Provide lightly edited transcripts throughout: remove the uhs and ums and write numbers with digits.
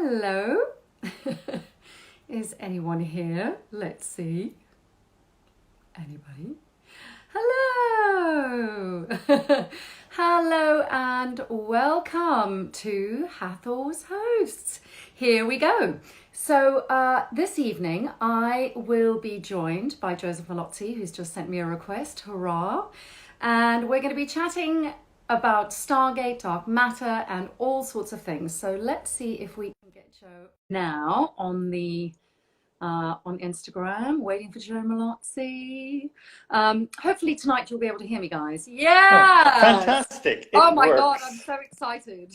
Hello. Is anyone here? Let's see. Anybody? Hello. Hello and welcome to Hathor's Hosts. Here we go. So this evening I will be joined by Joseph Mallozzi, who's just sent me a request. Hurrah. And we're going to be chatting about Stargate, dark matter, and all sorts of things. So let's see if we can get Joe now on the on Instagram, waiting for Joe Mallozzi. Hopefully tonight you'll be able to hear me, guys. Yeah. Oh, fantastic! Oh my God, I'm so excited.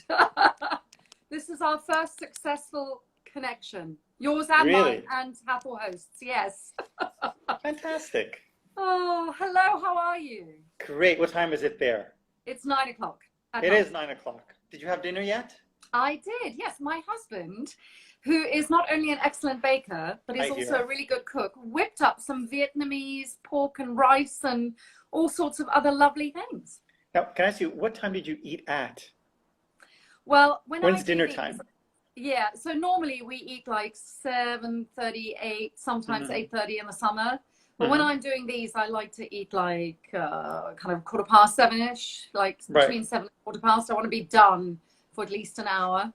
This is our first successful connection. Yours and mine and Hathor Hosts. Yes. Fantastic. Oh, hello. How are you? Great. What time is it there? It's 9 o'clock. It is 9 o'clock. Did you have dinner yet? I did, yes. My husband, who is not only an excellent baker, but is also a really good cook, whipped up some Vietnamese pork and rice and all sorts of other lovely things. Now, can I ask you, what time did you eat at? Well, when's dinner time? Yeah, so normally we eat like 7:30, 8, sometimes 8:30 in the summer. But when I'm doing these, I like to eat like kind of 7:15-ish, like between 7 and quarter past. I want to be done for at least an hour.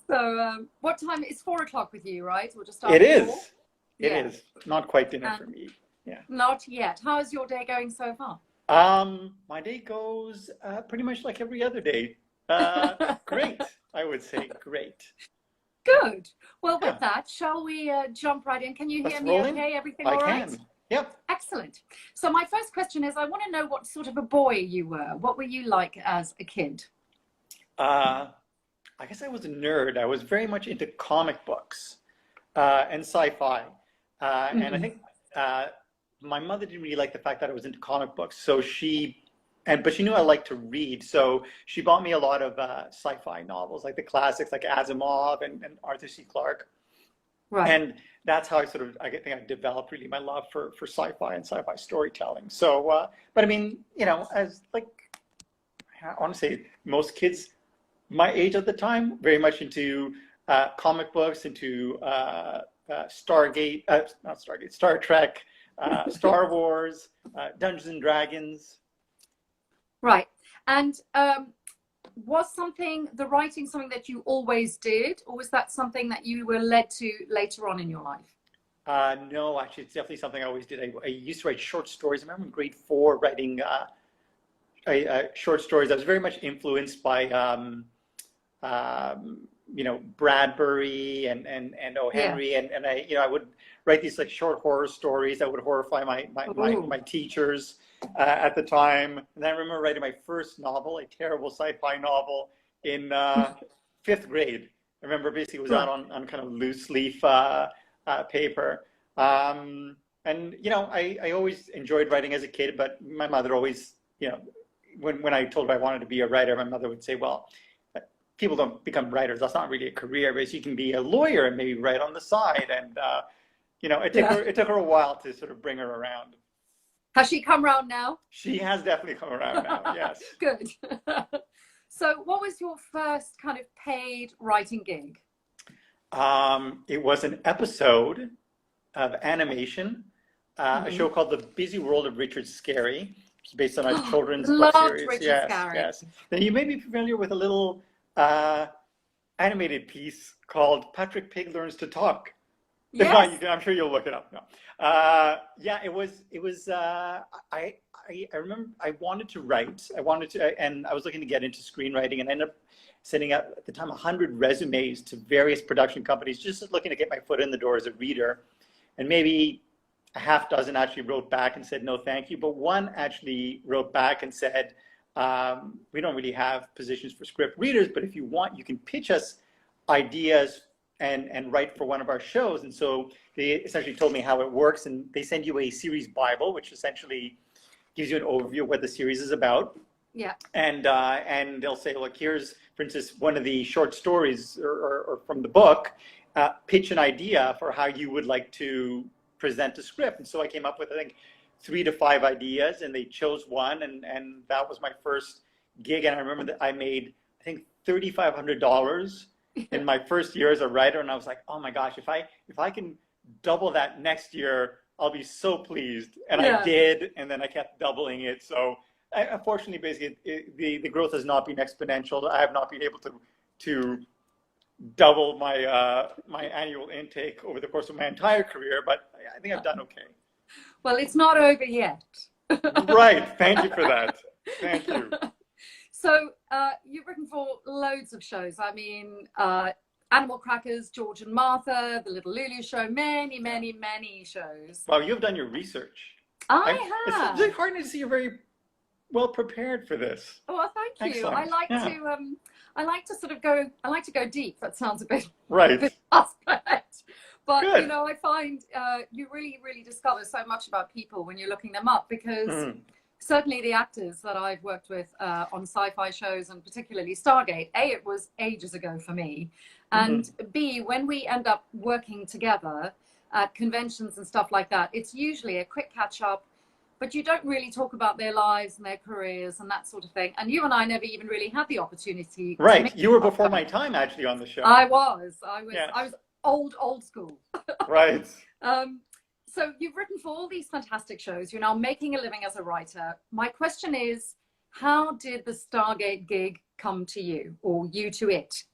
So what time? It's 4 o'clock with you, right? We'll just start. It is. It is. Not quite dinner for me. Yeah. Not yet. How is your day going so far? My day goes pretty much like every other day. Great, I would say. Great. Good. Well, with that, shall we jump right in? Can you hear me okay? Everything all right? I can. Yep. Excellent. So my first question is, I want to know what sort of a boy you were. What were you like as a kid? I guess I was a nerd. I was very much into comic books and sci-fi. And I think my mother didn't really like the fact that I was into comic books. So but she knew I liked to read. So she bought me a lot of sci-fi novels, like the classics, like Asimov and Arthur C. Clarke. Right. And that's how I think I developed really my love for sci-fi and sci-fi storytelling. So, but I mean, as like, I want to say most kids my age at the time, very much into comic books, into Stargate, not Stargate, Star Trek, Star Wars, Dungeons and Dragons. Right. And was the writing something that you always did, or was that something that you were led to later on in your life? No, actually, it's definitely something I always did. I used to write short stories. I remember in grade 4 writing short stories. I was very much influenced by, Bradbury and O. Henry, and I would write these like short horror stories that would horrify my teachers at the time. And then I remember writing my first novel, a terrible sci-fi novel, in 5th grade. I remember basically it was out on kind of loose leaf paper. And I always enjoyed writing as a kid, but my mother always, when I told her I wanted to be a writer, my mother would say, well, people don't become writers. That's not really a career, but you can be a lawyer and maybe write on the side. And, it took her a while to sort of bring her around. Has she come around now? She has definitely come around now, yes. Good. So what was your first kind of paid writing gig? It was an episode of animation, a show called The Busy World of Richard Scarry, which is based on a children's book series. Richard Scarry. Yes. Then you may be familiar with a little animated piece called Patrick Pig Learns to Talk. If not, I'm sure you'll look it up. No. It was. I remember I wanted to write. And I was looking to get into screenwriting, and I ended up sending out at the time 100 resumes to various production companies, just looking to get my foot in the door as a reader. And maybe a half dozen actually wrote back and said no, thank you. But one actually wrote back and said, we don't really have positions for script readers, but if you want, you can pitch us ideas and write for one of our shows. And so they essentially told me how it works, and they send you a series Bible, which essentially gives you an overview of what the series is about. Yeah. And they'll say, look, here's, for instance, one of the short stories or from the book, pitch an idea for how you would like to present a script. And so I came up with, I think, 3 to 5 ideas, and they chose one, and that was my first gig. And I remember that I made, I think, $3,500 in my first year as a writer, and I was like, oh my gosh, if I can double that next year, I'll be so pleased. And I did, and then I kept doubling it. So unfortunately, basically, the growth has not been exponential. I have not been able to double my my annual intake over the course of my entire career, but I think I've done okay. Well, it's not over yet. Right. Thank you for that. Thank you. So you've written for loads of shows. I mean, Animal Crackers, George and Martha, The Little Lulu Show, many, many, many shows. Well, you've done your research. I have. It's really hard to see you're very well prepared for this. Oh, well, thank you. Excellent. I like to sort of go. I like to go deep. That sounds a bit right. A bit suspect. But Good. you know, I find you really, really discover so much about people when you're looking them up, because certainly the actors that I've worked with on sci-fi shows, and particularly Stargate, A, it was ages ago for me, and B, when we end up working together at conventions and stuff like that, it's usually a quick catch up, but you don't really talk about their lives and their careers and that sort of thing. And you and I never even really had the opportunity. Right. You were before my time actually on the show. I was Yes. old school. Right. So you've written for all these fantastic shows. You're now making a living as a writer. My question is, how did the Stargate gig come to you, or you to it?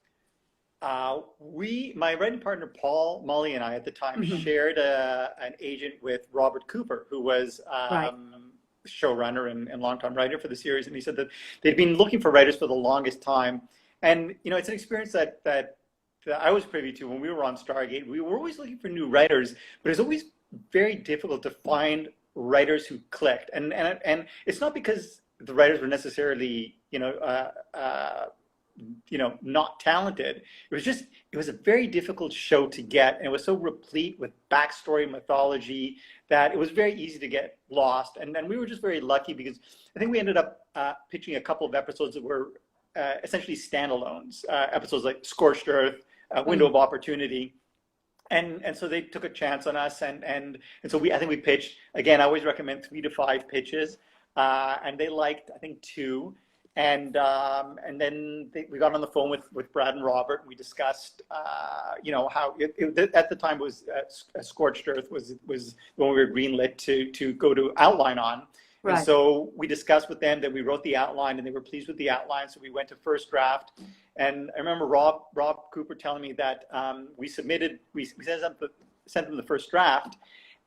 My writing partner, Paul Mully, and I at the time shared an agent with Robert Cooper, who was showrunner and longtime writer for the series. And he said that they'd been looking for writers for the longest time. And, you know, it's an experience that I was privy to when we were on Stargate. We were always looking for new writers, but it's always very difficult to find writers who clicked. And it's not because the writers were necessarily, not talented. It was a very difficult show to get, and it was so replete with backstory, mythology, that it was very easy to get lost. And then we were just very lucky, because I think we ended up pitching a couple of episodes that were essentially standalones, episodes like Scorched Earth, Window of Opportunity. And so they took a chance on us, and so I think we pitched, again, I always recommend 3 to 5 pitches, and they liked, I think, 2. And then we got on the phone with Brad and Robert, and we discussed, how at the time was Scorched Earth was when we were greenlit to go to outline on. Right. And so we discussed with them that we wrote the outline, and they were pleased with the outline. So we went to first draft, and I remember Rob Cooper telling me that we sent them the first draft,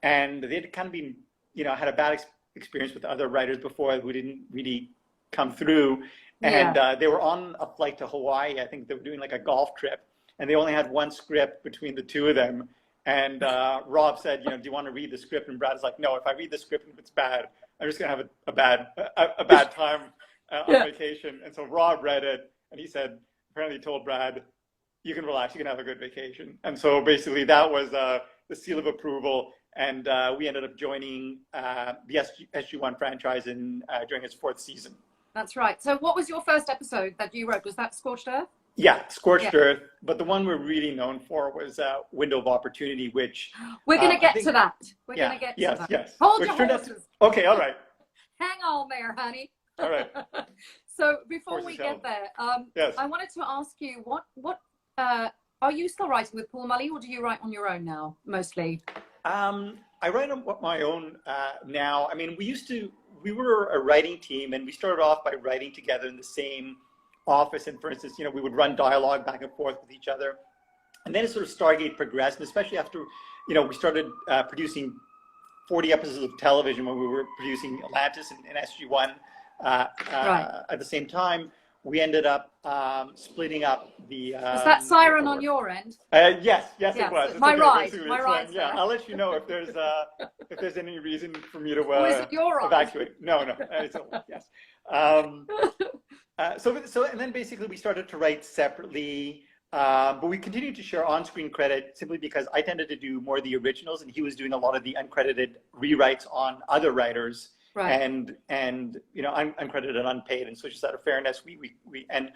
and they'd kind of been, had a bad experience with other writers before who didn't really come through, and they were on a flight to Hawaii. I think they were doing like a golf trip, and they only had one script between the two of them. And Rob said, do you want to read the script? And Brad's like, no, if I read the script and if it's bad, I'm just gonna have a bad time on vacation. And so Rob read it, and he said, apparently told Brad, you can relax, you can have a good vacation. And so basically that was the seal of approval. And we ended up joining the SG1 franchise during its 4th season. That's right. So what was your first episode that you wrote? Was that Scorched Earth? Yeah, Scorched Earth. But the one we're really known for was Window of Opportunity, which... We're going to get to that. We're going to get to that. Yes. Hold your horses. Okay, all right. Hang on there, honey. All right. So before we get there, I wanted to ask you, what are you still writing with Paul Mully, or do you write on your own now, mostly? I write on my own now. I mean, we were a writing team, and we started off by writing together in the same office. And for instance, we would run dialogue back and forth with each other. And then it sort of Stargate progressed, and especially after, we started producing 40 episodes of television when we were producing Atlantis and SG1 at the same time. We ended up splitting up the... Was that siren on your end? Yes, it was. My ride. Yeah, I'll let you know if there's any reason for me to is it your evacuate. No, it's yes. So and then basically we started to write separately, but we continued to share on-screen credit simply because I tended to do more of the originals, and he was doing a lot of the uncredited rewrites on other writers. Right. And uncredited and unpaid, and so just out of fairness, and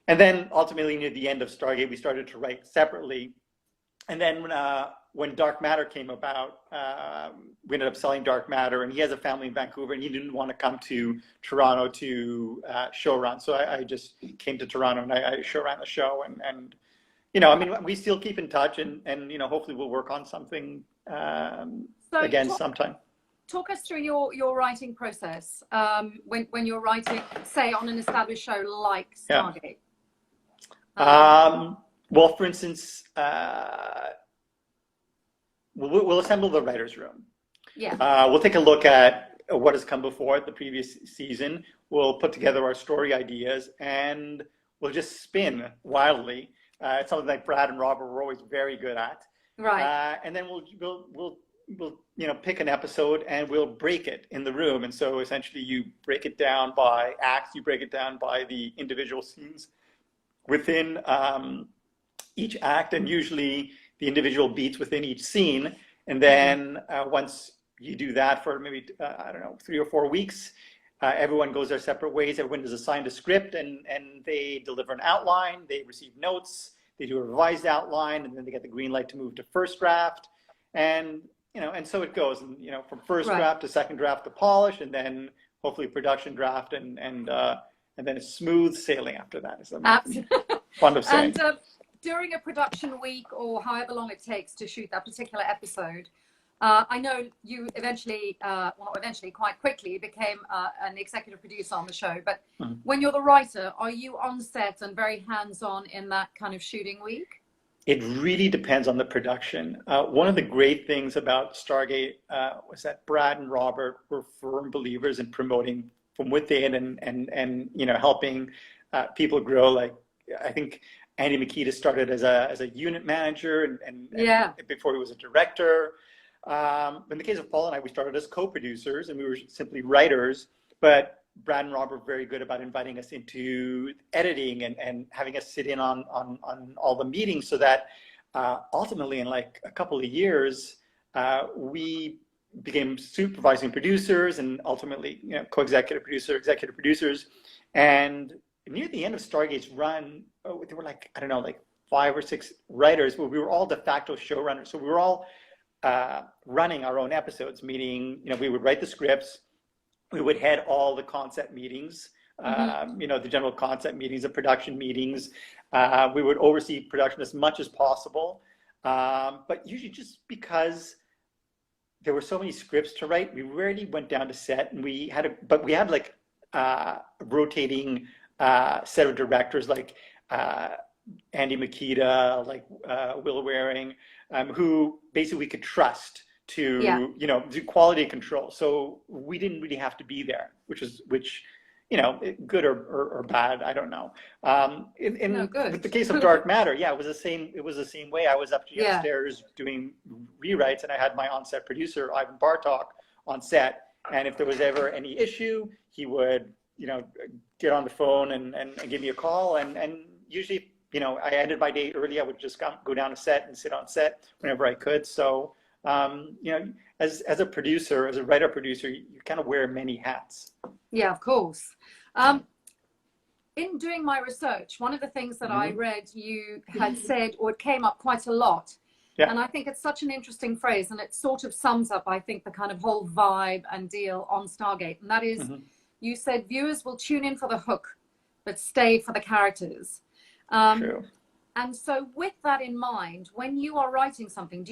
then ultimately near the end of Stargate, we started to write separately. And then when Dark Matter came about, we ended up selling Dark Matter, and he has a family in Vancouver, and he didn't want to come to Toronto to showrun, so I just came to Toronto, and I showran the show, and I mean, we still keep in touch, and hopefully we'll work on something So again sometime. talk us through your writing process when you're writing, say, on an established show like Stargate. Well, for instance, we'll assemble the writer's room. Yeah. We'll take a look at what has come before the previous season. We'll put together our story ideas, and we'll just spin wildly. It's something like Brad and Robert were always very good at. Right. And then we'll pick an episode and we'll break it in the room. And so essentially you break it down by acts, you break it down by the individual scenes within each act, and usually the individual beats within each scene. And then once you do that for maybe, 3 or 4 weeks, everyone goes their separate ways. Everyone is assigned a script, and they deliver an outline, they receive notes, they do a revised outline, and then they get the green light to move to first draft. And and so it goes, and from first draft to second draft to polish, and then hopefully production draft, and then it's smooth sailing after that. Is fun of saying. And during a production week, or however long it takes to shoot that particular episode, I know you eventually, well, not eventually, quite quickly became an executive producer on the show. But when you're the writer, are you on set and very hands-on in that kind of shooting week? It really depends on the production. One of the great things about Stargate was that Brad and Robert were firm believers in promoting from within, and helping people grow. Like, I think Andy Makita started as a unit manager, and before he was a director. In the case of Paul and I, we started as co-producers, and we were simply writers. But Brad and Rob were very good about inviting us into editing, and having us sit in on all the meetings, so that ultimately in like a couple of years, we became supervising producers, and ultimately co-executive producer, executive producers. And near the end of Stargate's run, there were like 5 or 6 writers, but we were all de facto showrunners. So we were all running our own episodes, meaning we would write the scripts, we would head all the concept meetings, the general concept meetings, the production meetings. We would oversee production as much as possible, but usually just because there were so many scripts to write, we rarely went down to set, and we had like a rotating set of directors, like Andy Makita, like Will Waring, who basically we could trust to do quality control. So we didn't really have to be there, which good or bad, I don't know. With the case of Dark Matter, it was the same way. I was upstairs doing rewrites, and I had my on-set producer Ivan Bartok on set, and if there was ever any issue, he would get on the phone and give me a call, and usually I ended my day early. I would just go down to set and sit on set whenever I could. So as a producer, as a writer producer, you kind of wear many hats. Yeah, of course. In doing my research, one of the things that I read you had said, or it came up quite a lot, and I think it's such an interesting phrase, and it sort of sums up, I think, the kind of whole vibe and deal on Stargate, and that is, you said viewers will tune in for the hook, but stay for the characters. True. And so with that in mind, when you are writing something,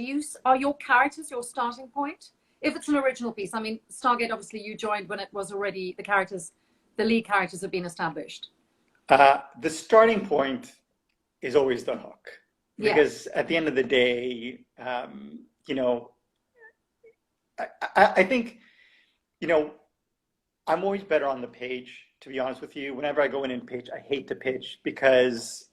are your characters your starting point? If it's an original piece, I mean, Stargate, obviously you joined when it was already the lead characters have been established. The starting point is always the hook, because at the end of the day, I think, I'm always better on the page, to be honest with you. Whenever I go in pitch, I hate to pitch, because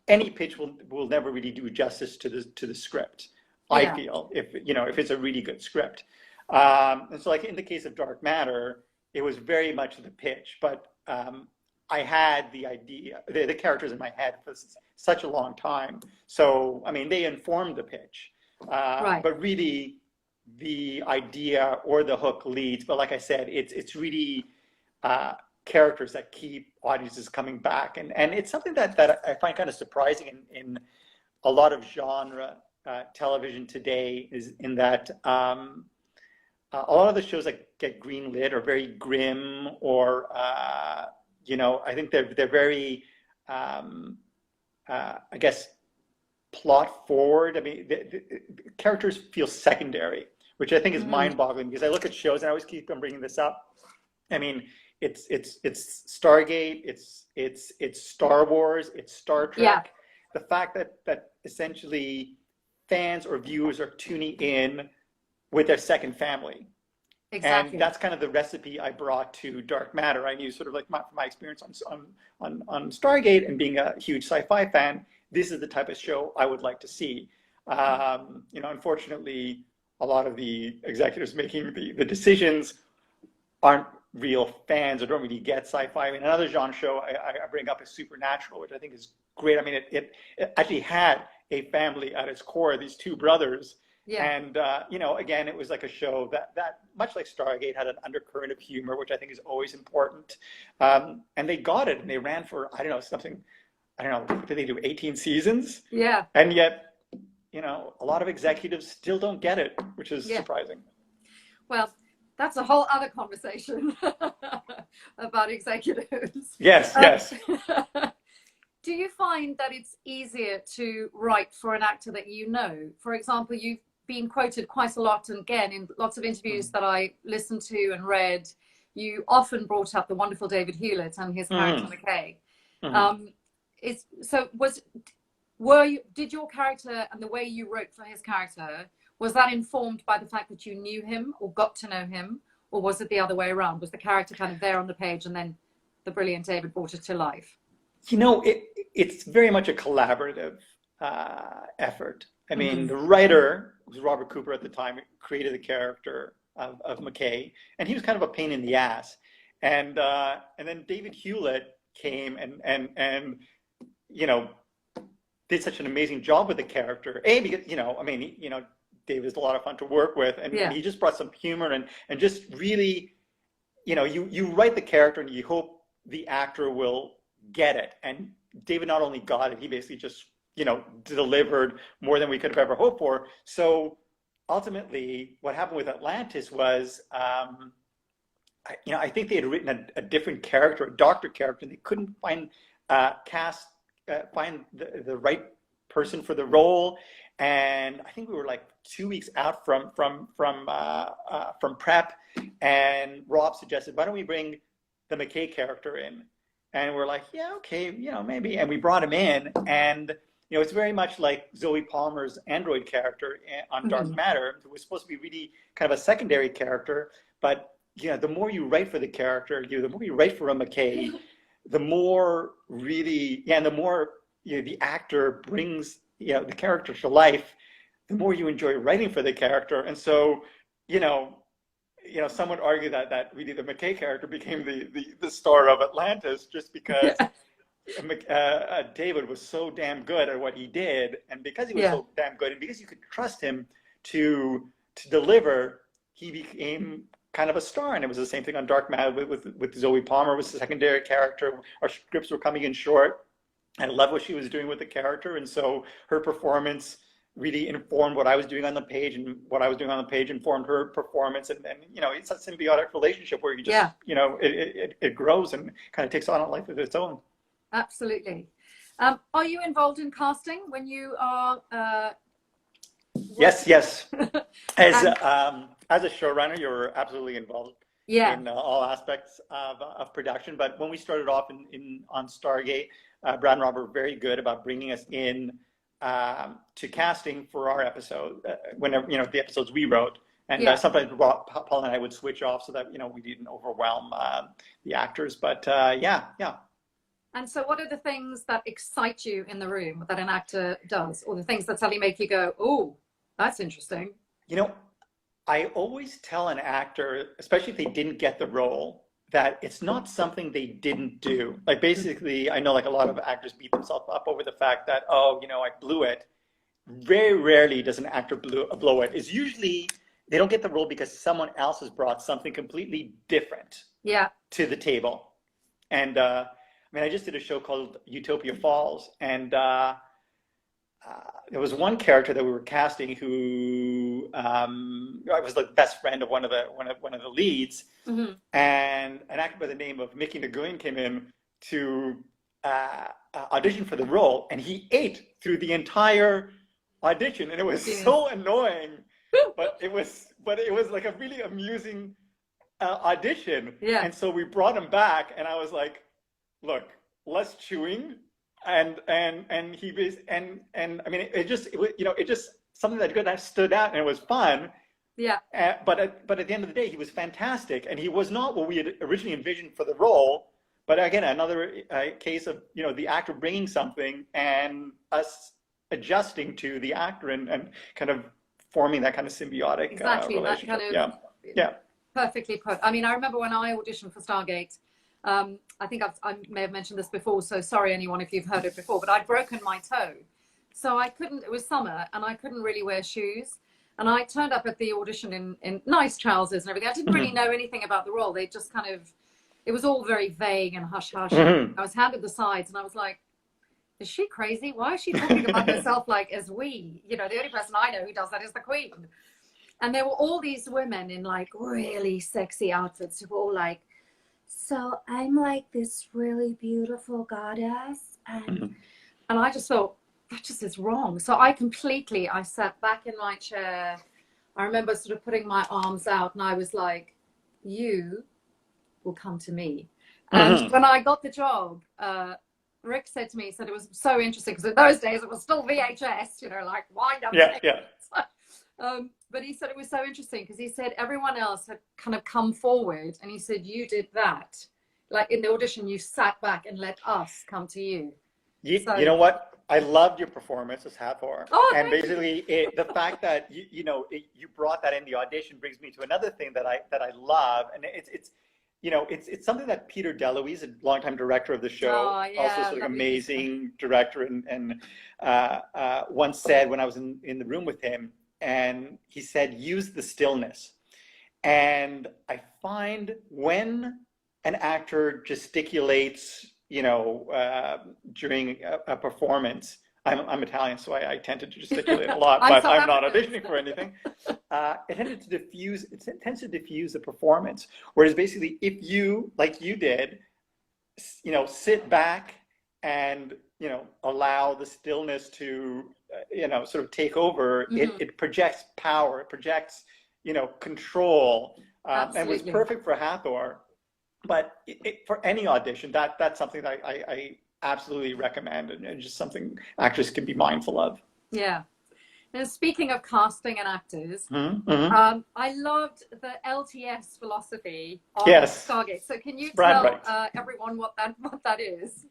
any pitch will never really do justice to the script. I feel if it's a really good script. And so, like in the case of Dark Matter, it was very much the pitch, but I had the idea, the characters in my head for such a long time. So I mean, they informed the pitch, but really the idea or the hook leads. But like I said, it's really characters that keep audiences coming back, and it's something that I find kind of surprising in a lot of genre television today, is in that a lot of the shows that get greenlit are very grim, or I think they're very I guess, plot forward. I mean, the characters feel secondary, which I think is mind-boggling, because I look at shows, and I always keep on bringing this up. I mean, it's Stargate, it's Star Wars, it's Star Trek. Yeah. The fact that essentially fans or viewers are tuning in with their second family. Exactly. And that's kind of the recipe I brought to Dark Matter. I knew, sort of like my experience on Stargate, and being a huge sci-fi fan, this is the type of show I would like to see. You know, unfortunately, a lot of the executives making the decisions aren't real fans, or don't really get sci-fi. I mean, another genre show I bring up is Supernatural, which I think is great. I mean, it actually had a family at its core, these two brothers. Yeah. And, you know, again, it was like a show that much like Stargate, had an undercurrent of humor, which I think is always important. And they got it, and they ran for, I don't know, what did they do, 18 seasons? Yeah. And yet, you know, a lot of executives still don't get it, which is surprising. Well, that's a whole other conversation about executives. Yes, yes. Do you find that it's easier to write for an actor that you know? For example, you've been quoted quite a lot, and again, in lots of interviews that I listened to and read, you often brought up the wonderful David Hewlett and his character McKay. Did your character and the way you wrote for his character, was that informed by the fact that you knew him or got to know him, or was it the other way around? Was the character kind of there on the page, and then the brilliant David brought it to life? You know, it's very much a collaborative effort. I mean, the writer, who was Robert Cooper at the time, created the character of McKay, and he was kind of a pain in the ass. And then David Hewlett came and you know, did such an amazing job with the character. Because, you know, I mean, you know, David is a lot of fun to work with, and he just brought some humor and just really, you know, you write the character and you hope the actor will get it. And David not only got it, he basically just, you know, delivered more than we could have ever hoped for. So ultimately, what happened with Atlantis was, you know, I think they had written a different character, a doctor character, and they couldn't find find the right person for the role. And I think we were like 2 weeks out from prep, and Rob suggested, why don't we bring the McKay character in? And we're like, yeah, okay, you know, maybe. And we brought him in, and you know, it's very much like Zoe Palmer's android character on Dark Matter. It was supposed to be really kind of a secondary character, but you know, the more you write for the character, the more you write for a McKay, the more really, and the more, you know, the actor brings, you know, the character to life, the more you enjoy writing for the character. And so, you know, some would argue that really the McKay character became the star of Atlantis, just because David was so damn good at what he did, and because he was so damn good, and because you could trust him to deliver, he became kind of a star. And it was the same thing on Dark Matter with Zoe Palmer, was the secondary character. Our scripts were coming in short. I loved what she was doing with the character, and so her performance really informed what I was doing on the page, and what I was doing on the page informed her performance. And you know, it's a symbiotic relationship where you just, you know, it grows and kind of takes on a life of its own. Absolutely. Are you involved in casting when you are? Yes. As a showrunner, you're absolutely involved in all aspects of production. But when we started off on Stargate, Brad and Rob were very good about bringing us in to casting for our episode, whenever, you know, the episodes we wrote. And sometimes Paul and I would switch off so that, you know, we didn't overwhelm the actors. But yeah. And so what are the things that excite you in the room that an actor does, or the things that suddenly make you go, oh, that's interesting? You know, I always tell an actor, especially if they didn't get the role, that it's not something they didn't do. Like, basically, I know like a lot of actors beat themselves up over the fact that, oh, you know, I blew it. Very rarely does an actor blow it. It's usually they don't get the role because someone else has brought something completely different to the table. And I mean, I just did a show called Utopia Falls, and there was one character that we were casting who I was the best friend of one of the leads, and an actor by the name of Mickey Nguyen came in to audition for the role, and he ate through the entire audition, and it was so annoying. but it was like a really amusing audition. Yeah. And so we brought him back, and I was like, look, less chewing, and he was and I mean it just something that stood out, and it was fun. Yeah. But at the end of the day, he was fantastic, and he was not what we had originally envisioned for the role. But again, another case of the actor bringing something and us adjusting to the actor and kind of forming that kind of symbiotic relationship. That kind of, yeah. Perfectly put. I mean, I remember when I auditioned for Stargate. I think I may have mentioned this before, so sorry anyone if you've heard it before. But I'd broken my toe, so I couldn't. It was summer, and I couldn't really wear shoes. And I turned up at the audition in nice trousers and everything. I didn't really know anything about the role. They just kind of, it was all very vague and hush-hush. I was handed the sides, and I was like, is she crazy? Why is she talking about herself like as we? The only person I know who does that is the Queen. And there were all these women in like really sexy outfits who were all like, so I'm like this really beautiful goddess. And I just thought, that just is wrong. So I sat back in my chair. I remember sort of putting my arms out, and I was like, you will come to me. And when I got the job, Rick said to me, he said it was so interesting, because in those days it was still VHS, like wind up. But he said it was so interesting because he said everyone else had kind of come forward, and he said you did that. Like in the audition, you sat back and let us come to you. You know what? I loved your performance as Hathor. And basically, the fact that you brought that in the audition brings me to another thing that I love, and it's something that Peter DeLuise, a longtime director of the show, also sort of amazing director, and once said when I was in the room with him, and he said, use the stillness. And I find when an actor gesticulates, during a performance, I'm Italian, so I tend to gesticulate a lot, but I'm not auditioning for anything. It tends to diffuse the performance. Whereas basically, if you, like you did, sit back and, allow the stillness to, sort of take over, it projects power, it projects, control, and was perfect for Hathor. But for any audition, that's something that I absolutely recommend, and just something actors can be mindful of. Yeah. And speaking of casting and actors, I loved the LTS philosophy of Stargate. So can you tell everyone what that is?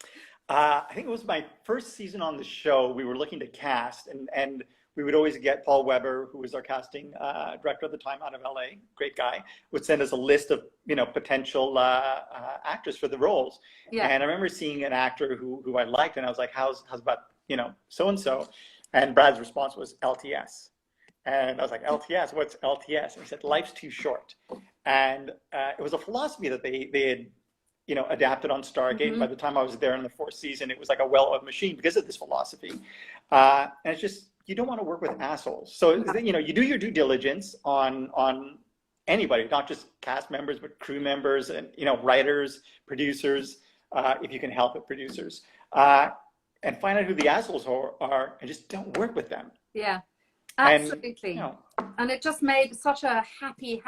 I think it was my first season on the show. We were looking to cast, and we would always get Paul Weber, who was our casting director at the time out of LA, great guy, would send us a list of potential actors for the roles. Yeah. And I remember seeing an actor who I liked, and I was like, how's about so and so? And Brad's response was LTS, and I was like, LTS? What's LTS? And he said, life's too short. And it was a philosophy that they had adapted on Stargate. By the time I was there in the 4th season, it was like a well-oiled machine because of this philosophy. And it's just, you don't want to work with assholes. So, you do your due diligence on anybody, not just cast members, but crew members and, writers, producers, if you can help it, producers. And find out who the assholes are and just don't work with them. Yeah, absolutely. And it just made such a happy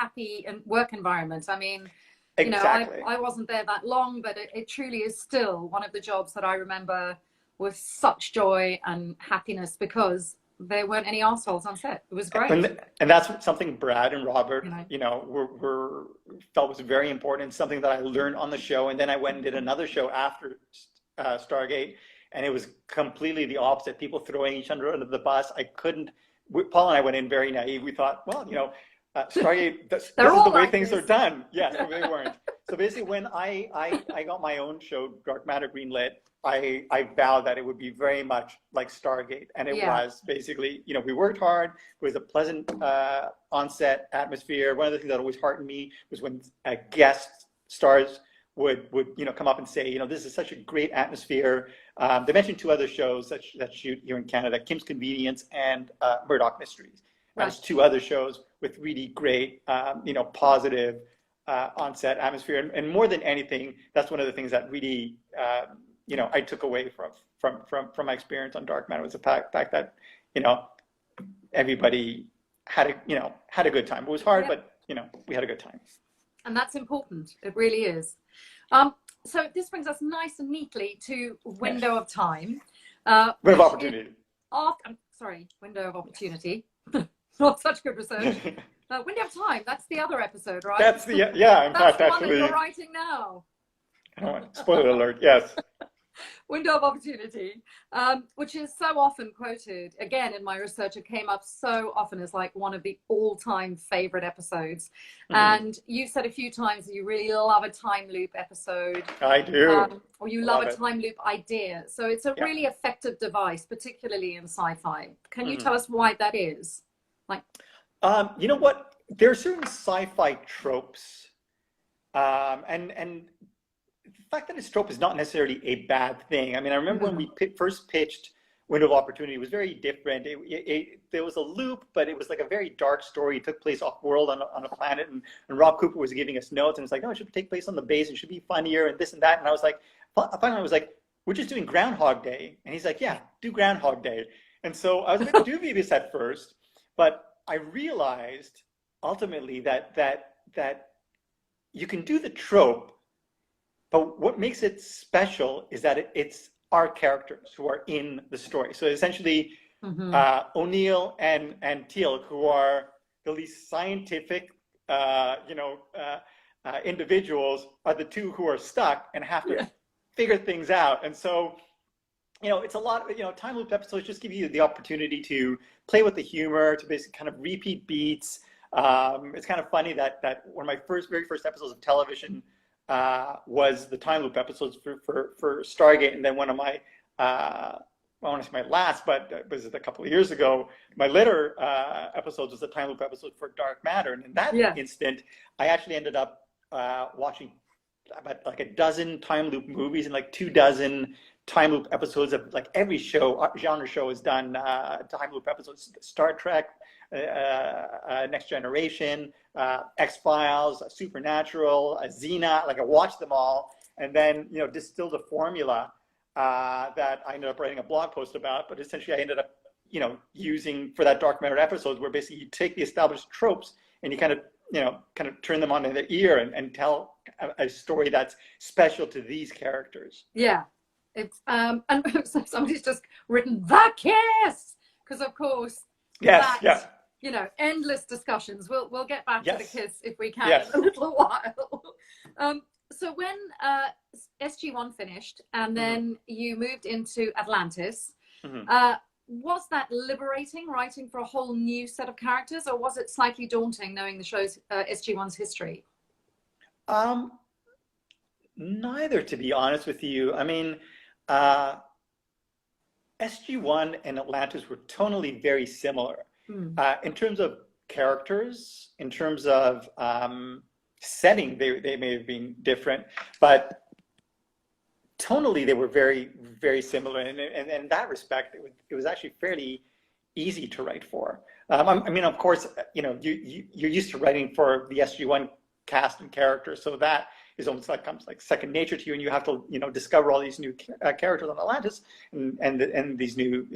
work environment. I mean, exactly. I wasn't there that long, but it truly is still one of the jobs that I remember with such joy and happiness, because there weren't any assholes on set. It was great. And that's something Brad and Robert, felt was very important, something that I learned on the show. And then I went and did another show after Stargate, and it was completely the opposite. People throwing each other under the bus. Paul and I went in very naive. We thought, well, Stargate, this is the way things are done. Yes, they weren't. So basically, when I got my own show, Dark Matter Greenlit, I vowed that it would be very much like Stargate, and it was basically, we worked hard. It was a pleasant on-set atmosphere. One of the things that always heartened me was when guest stars would come up and say, this is such a great atmosphere. They mentioned 2 other shows that shoot here in Canada, Kim's Convenience and Murdoch Mysteries. Right. There's 2 other shows with really great, positive on-set atmosphere. And more than anything, that's one of the things that really I took away from my experience on Dark Matter was the fact that, everybody had a good time. It was hard, but we had a good time. And that's important. It really is. So this brings us nice and neatly to window of time. Window of opportunity. Window of opportunity. Not such good research. Window of time. That's the other episode, right? That's the In that's fact, the actually. one that you're writing now. Spoiler alert. Yes. Window of opportunity, which is so often quoted. Again, in my research, it came up so often as like one of the all-time favorite episodes. And you've said a few times that you really love a time loop episode. I do. Or you love a time loop idea. So it's a really effective device, particularly in sci-fi. Can you tell us why that is? You know what? There are certain sci-fi tropes, and the fact that it's trope is not necessarily a bad thing. I mean, I remember when we first pitched Window of Opportunity, it was very different. There was a loop, but it was like a very dark story. It took place off-world on a planet, and Rob Cooper was giving us notes, and it's like, no, it should take place on the base, it should be funnier, and this and that. And I was like, finally I was like, we're just doing Groundhog Day. And he's like, yeah, do Groundhog Day. And so I was a bit dubious at first, but I realized ultimately that you can do the trope, but what makes it special is that it's our characters who are in the story. So essentially, O'Neill and Teal, who are the least scientific, individuals, are the two who are stuck and have to figure things out. And so, it's a lot of, time loop episodes just give you the opportunity to play with the humor, to basically kind of repeat beats. It's kind of funny that one of my very first episodes of television was the time loop episodes for Stargate, and then one of my I want to say my last, but it was a couple of years ago, my later episodes was the time loop episode for Dark Matter, and in that instant, I actually ended up watching about like a dozen time loop movies and like 24 time loop episodes of like every genre show has done time loop episodes. Star Trek, Next Generation, X-Files, Supernatural, Xena. Like I watched them all, and then distilled a formula that I ended up writing a blog post about. But essentially, I ended up using for that Dark Matter episode, where basically you take the established tropes and you kind of turn them on their ear and tell a story that's special to these characters. Yeah. It's and somebody's just written the kiss, because of course endless discussions. We'll get back to the kiss if we can in a little while. So when SG1 finished and then you moved into Atlantis, was that liberating, writing for a whole new set of characters, or was it slightly daunting knowing the show's SG1's history? Neither, to be honest with you. I mean, SG1 and Atlantis were tonally very similar in terms of characters, in terms of setting. They may have been different, but tonally they were very, very similar. And in that respect, it was actually fairly easy to write for. I mean, of course, you're used to writing for the SG1 cast and characters, so that is almost comes like second nature to you, and you have to discover all these new characters on Atlantis and these new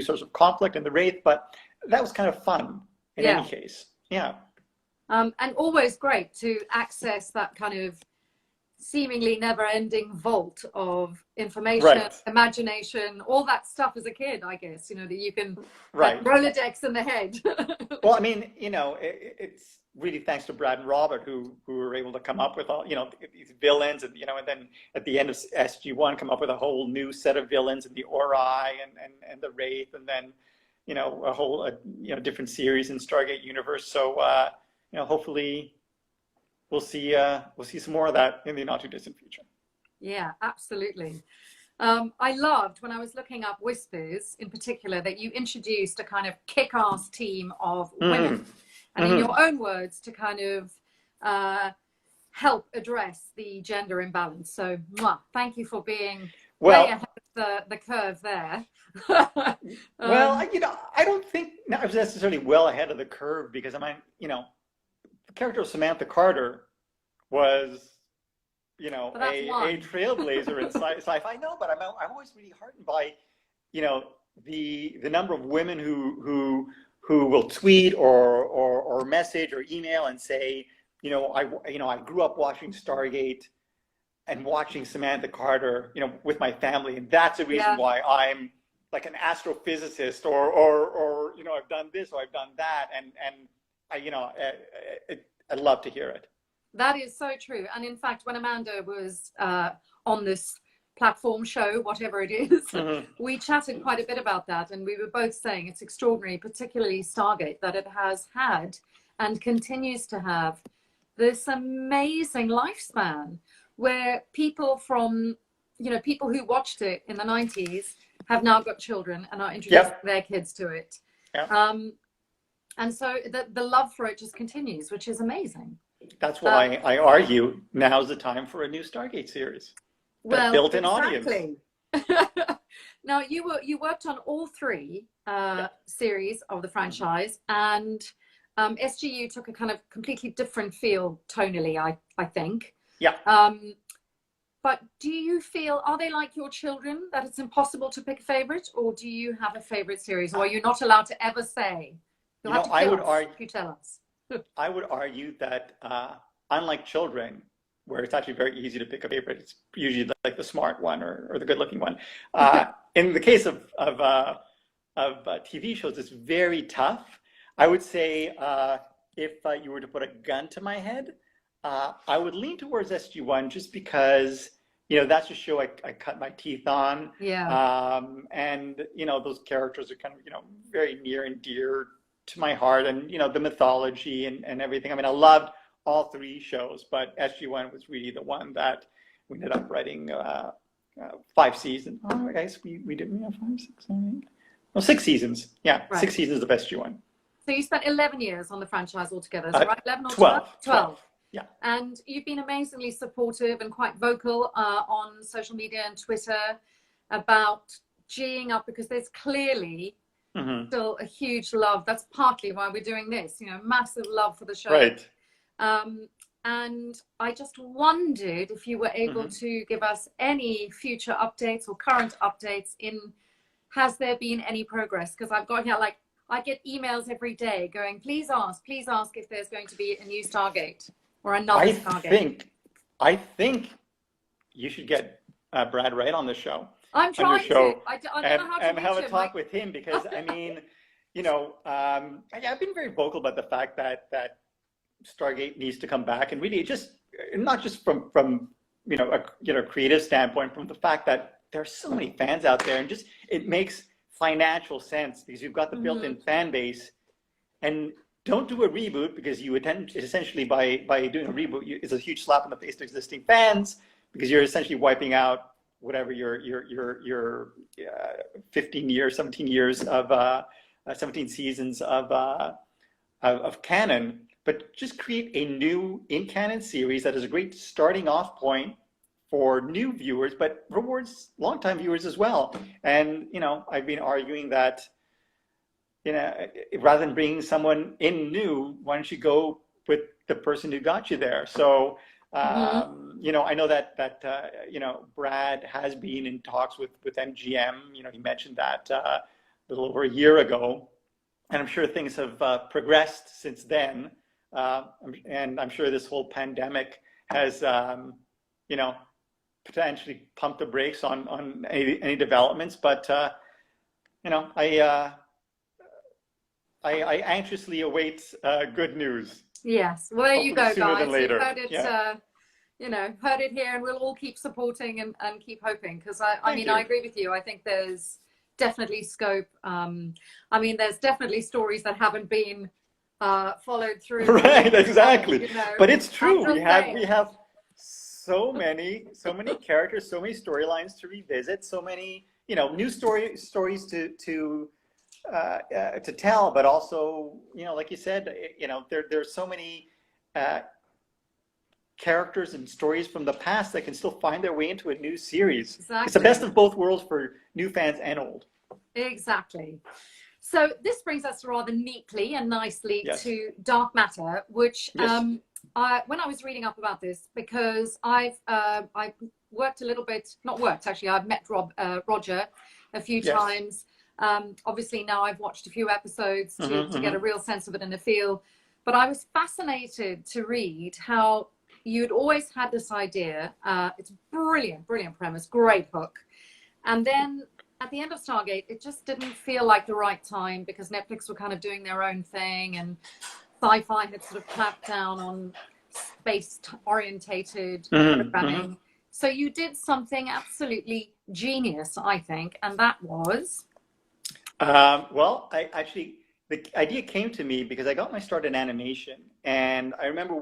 sorts of conflict and the Wraith. But that was kind of fun in any case. Yeah. And always great to access that kind of seemingly never-ending vault of information, imagination, all that stuff as a kid, I guess, that you can Rolodex in the head. Well, I mean, it's really thanks to Brad and Robert who were able to come up with all, these villains, and, and then at the end of SG1 come up with a whole new set of villains in the Ori and the Wraith, and then, a whole, different series in Stargate universe. So, hopefully we'll see some more of that in the not too distant future. Yeah, absolutely. I loved when I was looking up Whispers in particular that you introduced a kind of kick-ass team of women, and in your own words, to kind of help address the gender imbalance. So, thank you for being way ahead of the curve there. Well, I don't think I was necessarily well ahead of the curve, because the character of Samantha Carter was you know, But that's one. a trailblazer in sci-fi. No, but I'm always really heartened by, you know, the number of women who will tweet or message or email and say, you know, I grew up watching Stargate and watching Samantha Carter, you know, with my family, and that's the reason why I'm like an astrophysicist, or you know, I've done this or I've done that, and I, you know, I'd love to hear it. That is so true. And in fact, when Amanda was on this platform show, whatever it is, we chatted quite a bit about that, and we were both saying it's extraordinary, particularly Stargate, that it has had and continues to have this amazing lifespan where people from, you know, people who watched it in the 90s have now got children and are introducing their kids to it. And so the love for it just continues, which is amazing. That's why I argue now's the time for a new Stargate series. Well, built-in audience. Now you worked on all three series of the franchise, and SGU took a kind of completely different feel tonally, I think. Yeah. But do you feel, are they like your children, that it's impossible to pick a favorite, or do you have a favorite series, or are you not allowed to ever say? You'll have to you tell us. I would argue that unlike children, where it's actually very easy to pick a favorite, it's usually like the smart one or the good-looking one. In the case of TV shows, it's very tough. I would say if you were to put a gun to my head, I would lean towards SG1 just because, you know, that's a show I cut my teeth on. Yeah. And, you know, those characters are kind of, you know, very near and dear to my heart, and, you know, the mythology and everything. I mean, I loved all three shows, but SG1 was really the one that we ended up writing 5 seasons. Oh, I guess we did 5, 6, 7, 8. No, 6 seasons. Yeah, right. 6 seasons of SG1. So you spent 11 years on the franchise altogether, is that right? 11 or 12? 12. Yeah. And you've been amazingly supportive and quite vocal on social media and Twitter about G'ing up, because there's clearly still a huge love. That's partly why we're doing this, you know, massive love for the show. Right. And I just wondered if you were able to give us any future updates or current updates in, has there been any progress? Because I've got here, like, I get emails every day going, please ask if there's going to be a new Stargate or another Stargate. I think you should get Brad Wright on the show. I'm trying to. I don't know how to and have a talk with him, because I mean, you know, I've been very vocal about the fact that Stargate needs to come back, and really just not just from you know, a creative standpoint, from the fact that there are so many fans out there, and just it makes financial sense because you've got the built-in fan base. And don't do a reboot, because you essentially by doing a reboot, it's a huge slap in the face to existing fans, because you're essentially wiping out whatever your 15 years, 17 years of 17 seasons of canon. But just create a new in-canon series that is a great starting off point for new viewers, but rewards longtime viewers as well. And, you know, I've been arguing that, you know, rather than bringing someone in new, why don't you go with the person who got you there? So, you know, I know that you know, Brad has been in talks with MGM. You know, he mentioned that a little over a year ago, and I'm sure things have progressed since then. And I'm sure this whole pandemic has, you know, potentially pumped the brakes on any developments. But you know, I anxiously await good news. Yes, well, there you go, guys. Later. You heard it, you know, heard it here, and we'll all keep supporting and keep hoping, because I mean, I agree with you. I think there's definitely scope. I mean, there's definitely stories that haven't been followed through. Right, exactly. You know, but it's true. We have so many characters, so many storylines to revisit, so many, you know, new stories to tell, but also, you know, like you said, you know, there's so many characters and stories from the past that can still find their way into a new series. Exactly. It's the best of both worlds for new fans and old. Exactly. So this brings us rather neatly and nicely Yes. to Dark Matter, which Yes. when I was reading up about this, because I've worked a little bit, not worked actually, I've met Roger a few Yes. times. Obviously now I've watched a few episodes to get a real sense of it and a feel. But I was fascinated to read how you'd always had this idea. It's brilliant premise, great book. And then at the end of Stargate, it just didn't feel like the right time because Netflix were kind of doing their own thing and sci-fi had sort of clamped down on space-orientated programming. So you did something absolutely genius, I think, and that was... Well, the idea came to me because I got my start in animation, and I remember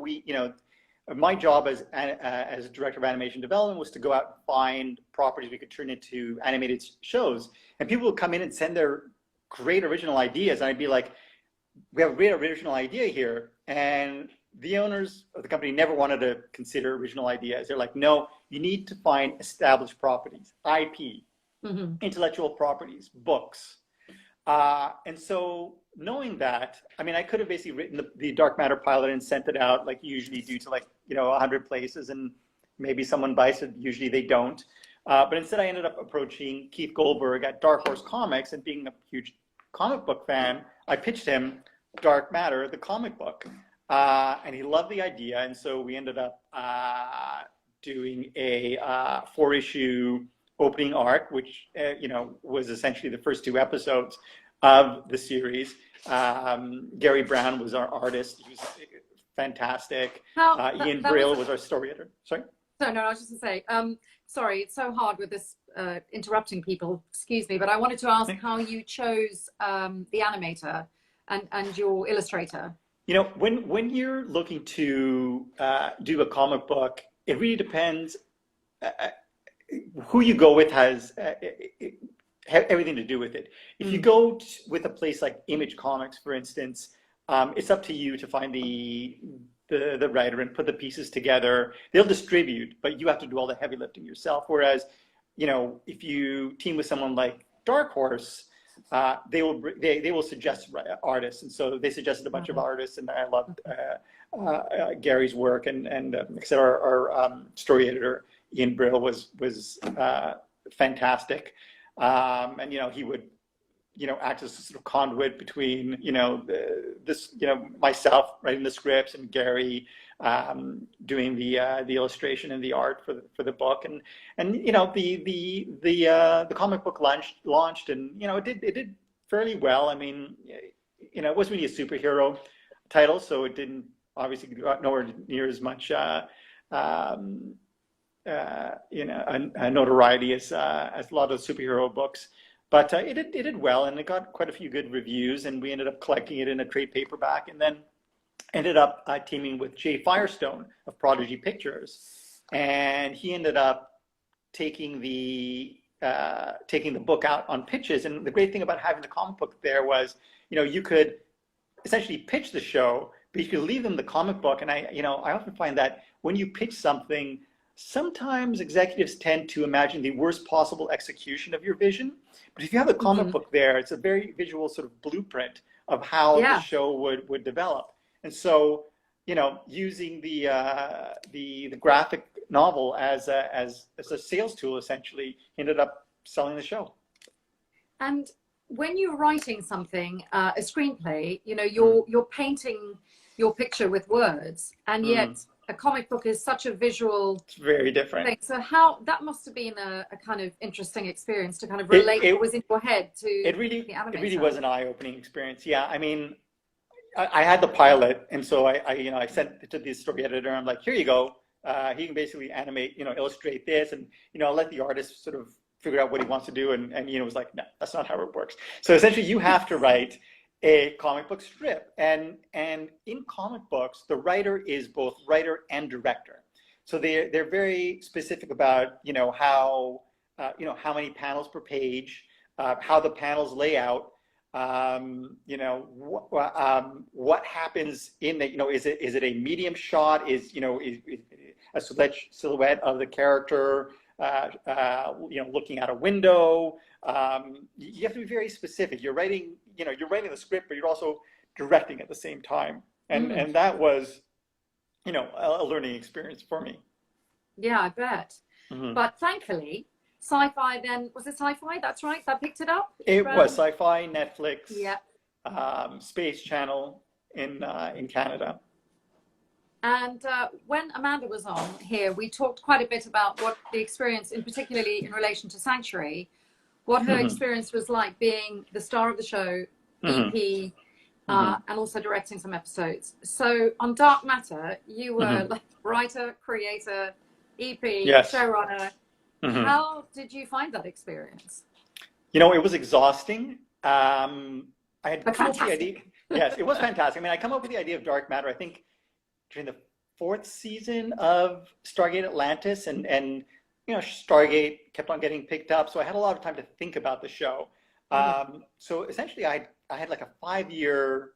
my job as a director of animation development was to go out and find properties we could turn into animated shows, and people would come in and send their great original ideas, and I'd be like, we have a great original idea here, and the owners of the company never wanted to consider original ideas. They're like, no, you need to find established properties, IP, intellectual properties, books. And so knowing that, I mean, I could have basically written the Dark Matter pilot and sent it out like you usually do to 100 places, and maybe someone buys it, usually they don't. But instead I ended up approaching Keith Goldberg at Dark Horse Comics, and being a huge comic book fan, I pitched him Dark Matter, the comic book. And he loved the idea, and so we ended up doing a 4-issue opening arc, which was essentially the first 2 episodes of the series. Gary Brown was our artist; he was fantastic. Ian Brill was our story editor. Sorry. No, I was just going to say, sorry, it's so hard with this interrupting people. Excuse me, but I wanted to ask how you chose the animator and your illustrator. When you're looking to do a comic book, it really depends. Who you go with has everything to do with it. If you go with a place like Image Comics, for instance, it's up to you to find the writer and put the pieces together. They'll distribute, but you have to do all the heavy lifting yourself. Whereas, if you team with someone like Dark Horse, they will suggest artists, and so they suggested a bunch of artists, and I loved Gary's work, and like I said, our story editor Ian Brill was fantastic, and he would act as a sort of conduit between myself writing the scripts and Gary doing the illustration and the art for the book, and the comic book launched, and it did fairly well. I mean, it wasn't really a superhero title, so it didn't obviously got nowhere near as much notoriety as a lot of superhero books, but it did well, and it got quite a few good reviews, and we ended up collecting it in a trade paperback, and then ended up teaming with Jay Firestone of Prodigy Pictures, and he ended up taking the book out on pitches. And the great thing about having the comic book there was, you could essentially pitch the show, but you could leave them the comic book. And I often find that when you pitch something, sometimes executives tend to imagine the worst possible execution of your vision. But if you have the comic book there, it's a very visual sort of blueprint of how the show would develop. And so, using the graphic novel as a sales tool, essentially, ended up selling the show. And when you're writing something, a screenplay, you're painting your picture with words, and yet a comic book is such a visual. It's very different. Thing. So that must have been a kind of interesting experience to kind of relate what was in your head to the animator. It really was an eye-opening experience. Yeah, I mean, I had the pilot, and so I sent it to the story editor. I'm like, here you go. He can basically animate, illustrate this, and I'll let the artist sort of figure out what he wants to do. And it was like, no, that's not how it works. So essentially, you have to write a comic book strip, and in comic books, the writer is both writer and director. So they're very specific about how many panels per page, how the panels lay out. What happens in the, is it a medium shot? Is a silhouette of the character, looking out a window? you have to be very specific. You're writing the script, but you're also directing at the same time. And that was, a learning experience for me. Yeah, I bet. But thankfully, Sci-Fi then, was it Sci-Fi? That's right, that picked it up? It was Sci-Fi, Netflix, yeah. Space Channel in Canada. And when Amanda was on here, we talked quite a bit about what the experience, in particularly in relation to Sanctuary, what her experience was like being the star of the show, EP, and also directing some episodes. So on Dark Matter, you were like writer, creator, EP, showrunner. How did you find that experience? It was exhausting. I had come up with the idea. Yes, it was fantastic. I mean, I come up with the idea of Dark Matter, I think, during the 4th season of Stargate Atlantis, and Stargate kept on getting picked up, so I had a lot of time to think about the show. So essentially, I had like a 5-year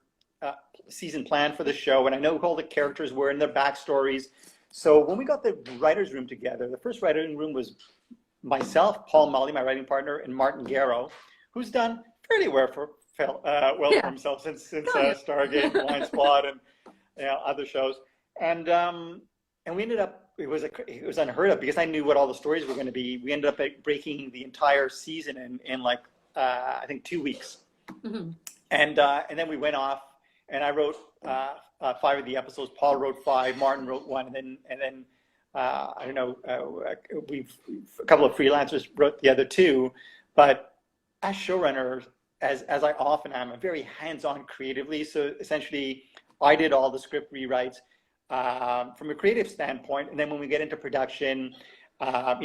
season plan for the show, and I know who all the characters were and their backstories. So when we got the writers' room together, the first writers' room was myself, Paul Mully, my writing partner, and Martin Garrow, who's done fairly well for himself since Stargate, Blind Spot, and other shows. And we ended up, it was unheard of because I knew what all the stories were going to be. We ended up breaking the entire season in like I think 2 weeks. And then we went off, and I wrote 5 of the episodes. Paul wrote 5, Martin wrote 1, and then I don't know, a couple of freelancers wrote the other 2. But as showrunner, as I often am, I'm very hands-on creatively. So essentially, I did all the script rewrites from a creative standpoint, and then when we get into production,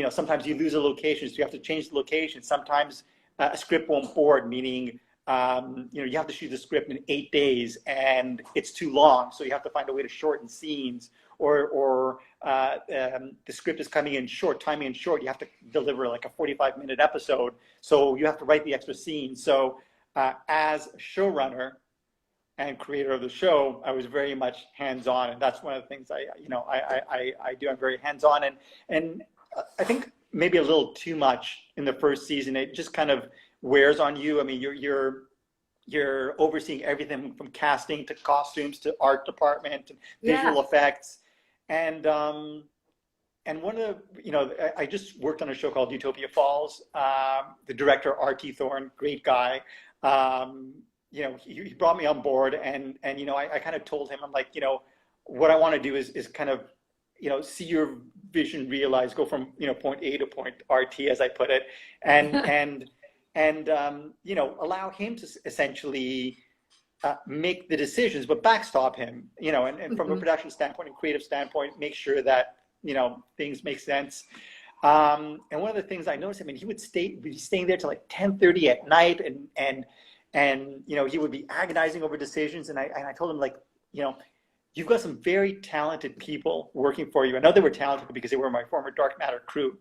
sometimes you lose a location, so you have to change the location. Sometimes a script won't board, meaning you have to shoot the script in 8 days, and it's too long, so you have to find a way to shorten scenes, or the script is timing in short. You have to deliver like a 45-minute episode, so you have to write the extra scenes. So as a showrunner and creator of the show, I was very much hands-on, and that's one of the things I do. I'm very hands-on, and I think maybe a little too much in the first season. It just kind of wears on you. I mean, you're overseeing everything from casting to costumes to art department and visual effects, and one of the, I just worked on a show called Utopia Falls. The director, R.T. Thorne, great guy. He brought me on board, and I kind of told him, I'm like, what I want to do is kind of, see your vision realized, go from, point A to point RT, as I put it, and allow him to essentially make the decisions, but backstop him, and from a production standpoint and creative standpoint, make sure that, things make sense. And one of the things I noticed, I mean, he would be staying there till like 10:30 at night, and he would be agonizing over decisions. And I told him, like, you've got some very talented people working for you. I know they were talented because they were my former Dark Matter crew.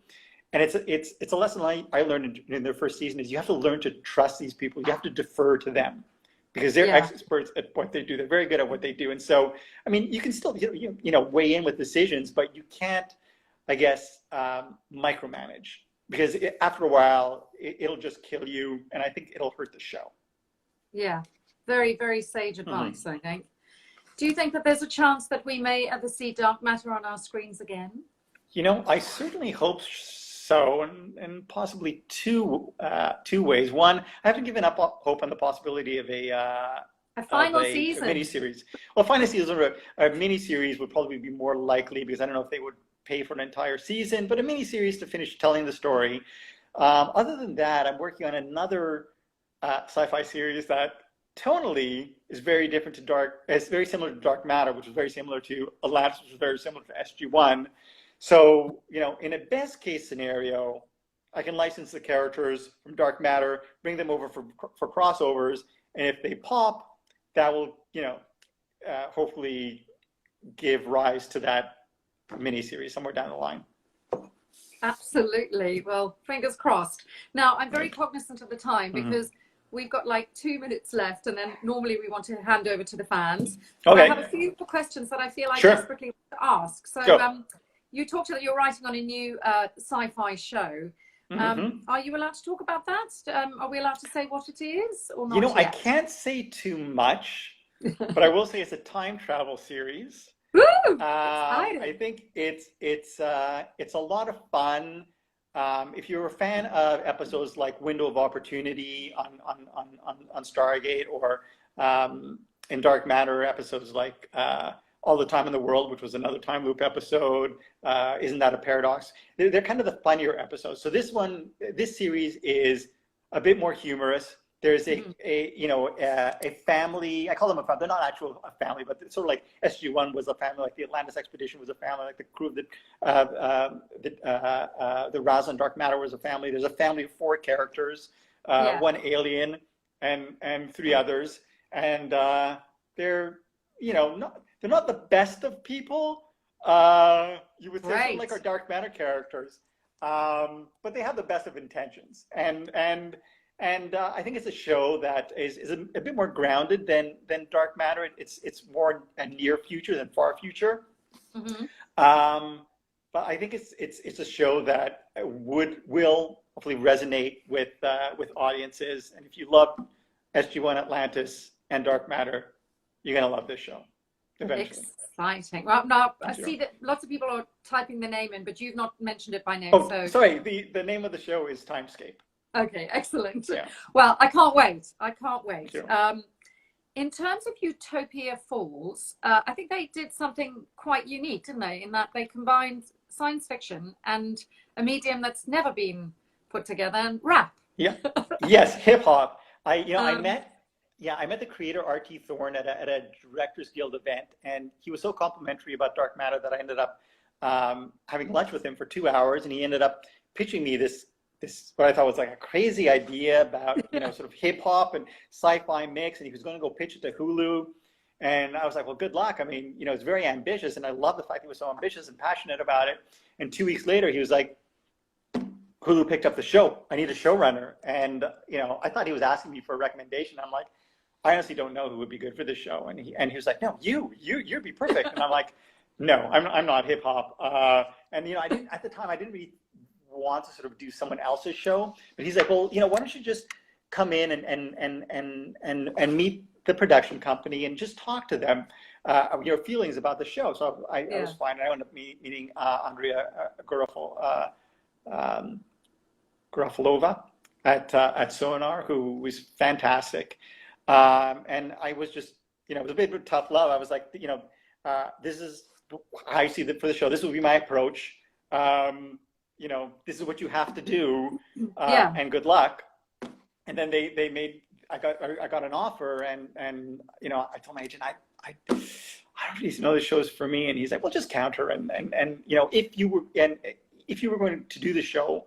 And it's a lesson I learned in their first season, is you have to learn to trust these people. You have to defer to them because they're experts at what they do. They're very good at what they do. And so, I mean, you can still, weigh in with decisions, but you can't, I guess, micromanage, because after a while, it'll just kill you. And I think it'll hurt the show. Yeah. Very, very sage advice, I think. Do you think that there's a chance that we may ever see Dark Matter on our screens again? I certainly hope so, and possibly two ways. One, I haven't given up hope on the possibility of a final season, a miniseries. Well, a final season or a miniseries would probably be more likely, because I don't know if they would pay for an entire season, but a miniseries to finish telling the story. Other than that, I'm working on another sci-fi series that tonally is very different to it's very similar to Dark Matter, which is very similar to Atlantis, which is very similar to SG-1. So, in a best case scenario, I can license the characters from Dark Matter, bring them over for crossovers, and if they pop, that will, hopefully give rise to that miniseries somewhere down the line. Absolutely. Well, fingers crossed. Now, I'm very cognizant of the time, because we've got like 2 minutes left, and then normally we want to hand over to the fans. Okay. I have a few questions that I feel I desperately want to ask. So you talked about you're writing on a new sci-fi show. Are you allowed to talk about that? Are we allowed to say what it is or not You know, I yet? can't say too much, but I will say it's a time travel series. Woo! I think it's a lot of fun. If you're a fan of episodes like Window of Opportunity on Stargate, or in Dark Matter episodes like All the Time in the World, which was another time loop episode, Isn't That a Paradox? They're kind of the funnier episodes. So this series is a bit more humorous. There's a family. I call them a family. They're not actual a family, but it's sort of like SG-1 was a family, like the Atlantis expedition was a family, like the crew of the Razan Dark Matter was a family. There's a family of 4 characters, one alien and 3 others, and they're not the best of people. You would say sort of like our Dark Matter characters, but they have the best of intentions, and I think it's a show that is a bit more grounded than Dark Matter. It's more a near future than far future. But I think it's a show that will hopefully resonate with audiences. And if you love SG-1, Atlantis, and Dark Matter, you're gonna love this show eventually. Exciting. Well, now I see that lots of people are typing the name in, but you've not mentioned it by name. Oh, so sorry. The name of the show is Timescape. Okay, excellent. Yeah. Well, I can't wait. In terms of Utopia Falls, I think they did something quite unique, didn't they? In that they combined science fiction and a medium that's never been put together, and rap. Yeah. Yes, hip hop. I met the creator R.T. Thorne at a Directors Guild event, and he was so complimentary about Dark Matter that I ended up having lunch with him for 2 hours, and he ended up pitching me this what I thought was like a crazy idea about sort of hip hop and sci-fi mix, and he was going to go pitch it to Hulu, and I was like, well, good luck. I mean, it's very ambitious, and I love the fact he was so ambitious and passionate about it. And 2 weeks later, he was like, Hulu picked up the show. I need a showrunner, and I thought he was asking me for a recommendation. I'm like, I honestly don't know who would be good for this show, and he was like, no, you'd be perfect. And I'm like, no, I'm not hip hop, and I didn't at the time. I didn't really want to sort of do someone else's show, but he's like, well, why don't you just come in and meet the production company and just talk to them your feelings about the show. So I was fine. I ended up meeting Andrea Garofalova at Sonar, who was fantastic, and I was just it was a bit of tough love. I was like, this is I see that for the show, this will be my approach. This is what you have to do, and good luck. And then they made, I got an offer, and I told my agent, I don't really know the show's for me. And he's like, well, just counter. And if you were going to do the show,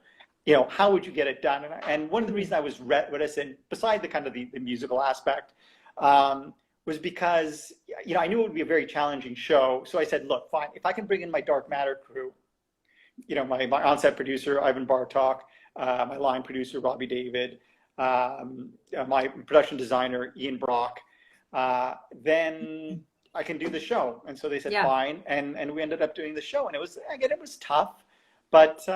how would you get it done? And one of the reasons I was reticent, beside the kind of the musical aspect, was because, I knew it would be a very challenging show. So I said, look, fine, if I can bring in my Dark Matter crew, my on-set producer, Ivan Bartok, my line producer, Robbie David, my production designer, Ian Brock, then I can do the show. And so they said, fine. And we ended up doing the show. And it was tough, but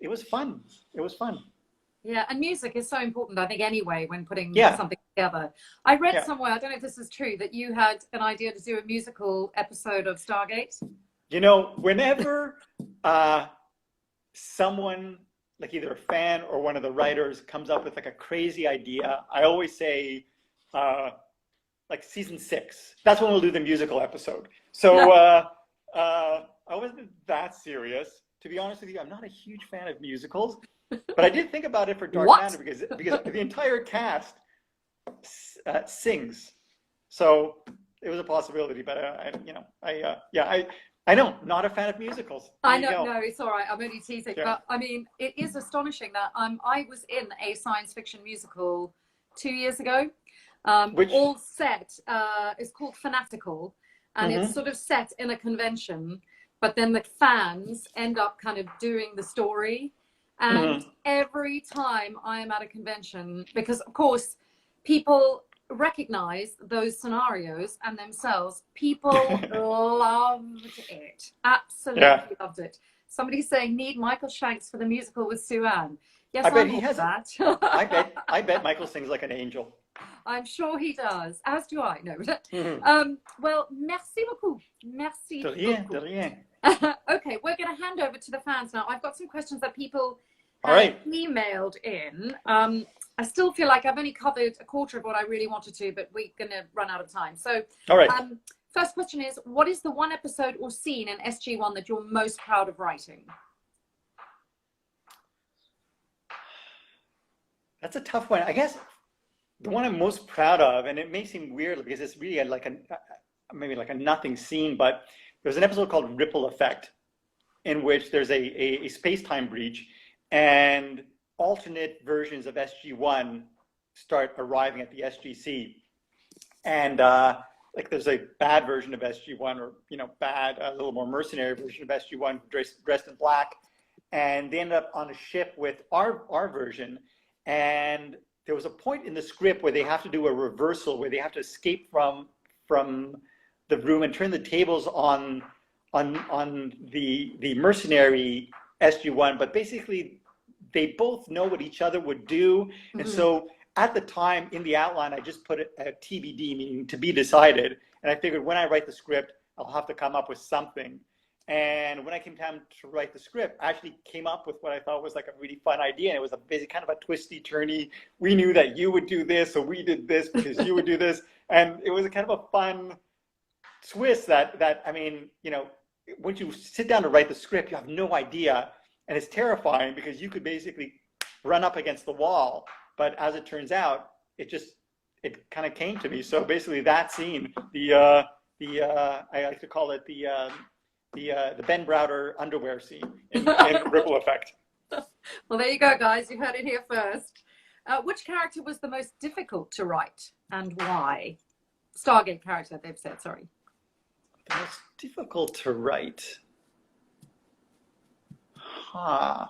it was fun. It was fun. Yeah, and music is so important, I think, anyway, when putting something together. I read somewhere, I don't know if this is true, that you had an idea to do a musical episode of Stargate. Whenever someone, like either a fan or one of the writers, comes up with like a crazy idea, I always say, like season 6. That's when we'll do the musical episode. So I wasn't that serious. To be honest with you, I'm not a huge fan of musicals, but I did think about it for Dark Matter because the entire cast sings. So it was a possibility, but I know, not a fan of musicals. I know, no, it's all right. I'm only teasing, but I mean, it is astonishing that I was in a science fiction musical 2 years ago. All set. It's called Fanatical, and it's sort of set in a convention, but then the fans end up kind of doing the story. And every time I am at a convention, because of course people recognize those scenarios and themselves, people loved it, absolutely loved it. Somebody's saying, need Michael Shanks for the musical with Suanne. Yes, I bet I'm he all has for that. I bet Michael sings like an angel. I'm sure he does, as do I. No. Well, merci beaucoup. Merci De rien, beaucoup. de rien. Okay, we're going to hand over to the fans now. I've got some questions that people All right. emailed in. I still feel like I've only covered a quarter of what I really wanted to, but we're going to run out of time. So, all right. First question is, what is the one episode or scene in SG1 that you're most proud of writing? That's a tough one. I guess the one I'm most proud of, and it may seem weird because it's really like maybe like a nothing scene, but there's an episode called Ripple Effect, in which there's a space-time breach, and alternate versions of SG1 start arriving at the SGC, and like there's a bad version of SG1, or bad, a little more mercenary version of SG1 dressed in black, and they end up on a ship with our version. And there was a point in the script where they have to do a reversal, where they have to escape from the room and turn the tables on the mercenary SG1, but basically they both know what each other would do. And so at the time in the outline, I just put it at TBD, meaning to be decided. And I figured when I write the script, I'll have to come up with something. And when I came time to write the script, I actually came up with what I thought was like a really fun idea. And it was a basically kind of a twisty, turny. We knew that you would do this, so we did this because you would do this. And it was a kind of a fun twist that I mean, once you sit down to write the script, you have no idea. And it's terrifying because you could basically run up against the wall. But as it turns out, it kind of came to me. So basically that scene, I like to call it the Ben Browder underwear scene in Ripple Effect. Well, there you go, guys. You heard it here first. Which character was the most difficult to write and why? Stargate character, they've said, sorry. The most difficult to write. Huh.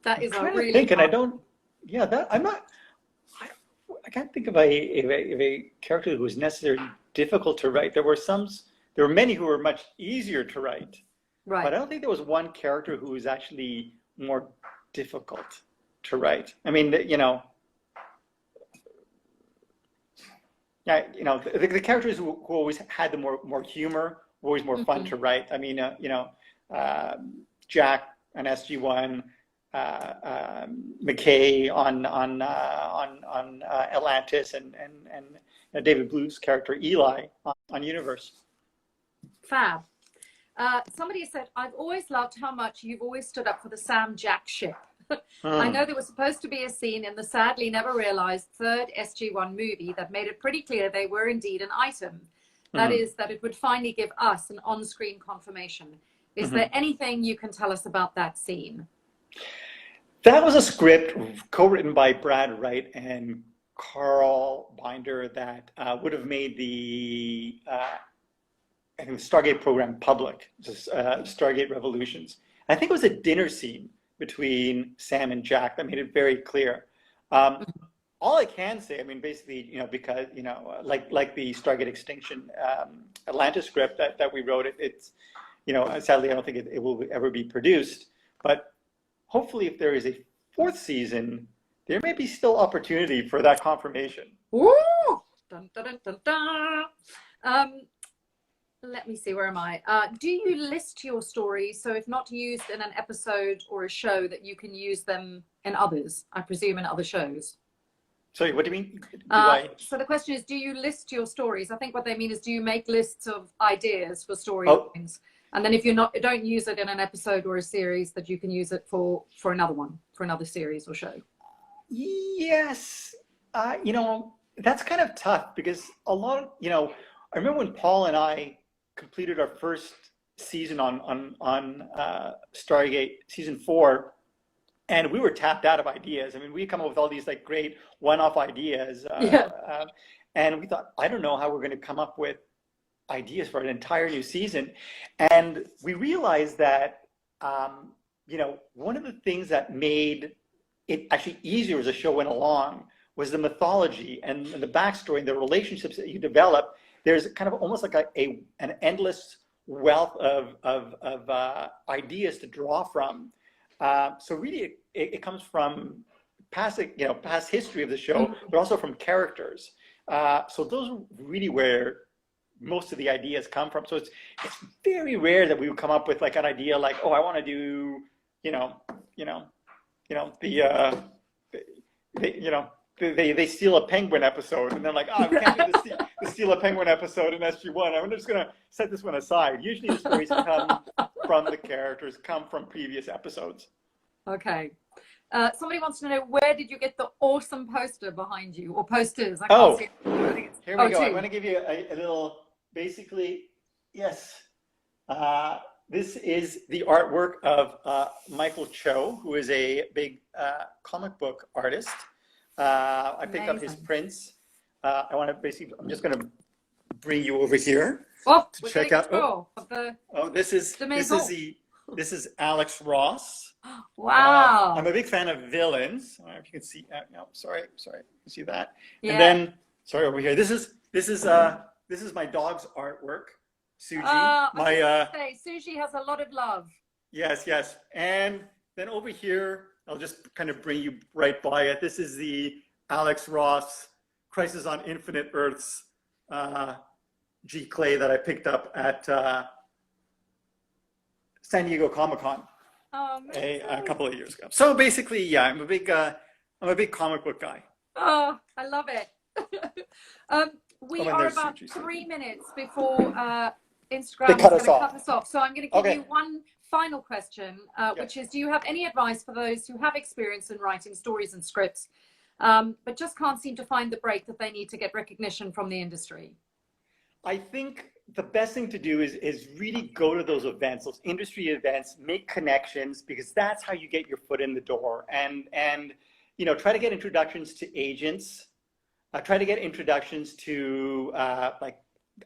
That is I'm a trying really to think, hard... and I don't. Yeah, that I'm not. I can't think of a character who was necessarily difficult to write. There were many who were much easier to write. Right. But I don't think there was one character who was actually more difficult to write. I mean, yeah, the characters who always had the more humor were always more fun to write. I mean, Jack on SG1. McKay on Atlantis, and David Blue's character Eli on Universe. Fab. Somebody said, I've always loved how much you've always stood up for the Sam Jack ship. I know there was supposed to be a scene in the sadly never realized third SG1 movie that made it pretty clear they were indeed an item. That is, that it would finally give us an on-screen confirmation. Is there anything you can tell us about that scene? That was a script co-written by Brad Wright and Carl Binder that would have made the I think the Stargate program public, Stargate Revolutions. I think it was a dinner scene between Sam and Jack that made it very clear. All I can say, I mean, basically, because like the Stargate Extinction Atlantis script that we wrote, it's sadly I don't think it will ever be produced, but hopefully, if there is a fourth season, there may be still opportunity for that confirmation. Ooh! Dun, dun, dun, dun, dun. Let me see, where am I? Do you list your stories, so if not used in an episode or a show, that you can use them in others, I presume in other shows? Sorry, what do you mean? So the question is, do you list your stories? I think what they mean is, do you make lists of ideas for storylines? And then if you don't use it in an episode or a series, that you can use it for another one, for another series or show. Yes. That's kind of tough because a lot of, I remember when Paul and I completed our first season on Stargate season 4, and we were tapped out of ideas. I mean, we come up with all these like great one-off ideas. And we thought, I don't know how we're going to come up with ideas for an entire new season. And we realized that one of the things that made it actually easier as the show went along was the mythology and the backstory and the relationships that you develop. There's kind of almost like an endless wealth of ideas to draw from. So really, it comes from past history of the show, but also from characters. So those are really where most of the ideas come from. So it's very rare that we would come up with like an idea like, oh, I want to do, they steal a penguin episode, and they're like, oh, we can't do the steal a penguin episode in SG1. I'm just going to set this one aside. Usually the stories come from the characters, come from previous episodes. Okay. Somebody wants to know, where did you get the awesome poster behind you, or posters? I can't see it. Here we go. I'm going to give you a little, basically, yes. This is the artwork of Michael Cho, who is a big comic book artist. I picked up his prints. I'm just going to bring you over here to check out. This is Alex Ross. Wow. I'm a big fan of villains. I don't know if you can see. No, sorry, you can see that. Yeah. And then, sorry, over here. This is my dog's artwork, Suji. Suji has a lot of love. Yes. And then over here, I'll just kind of bring you right by it. This is the Alex Ross Crisis on Infinite Earths G clay that I picked up at San Diego Comic-Con a couple of years ago. So basically, yeah, I'm a big comic book guy. Oh, I love it. We are about 3 minutes before Instagram is going to cut us off. So I'm going to give you one final question, which is, do you have any advice for those who have experience in writing stories and scripts, but just can't seem to find the break that they need to get recognition from the industry? I think the best thing to do is really go to those events, those industry events, make connections, because that's how you get your foot in the door. And try to get introductions to agents, try to get introductions to like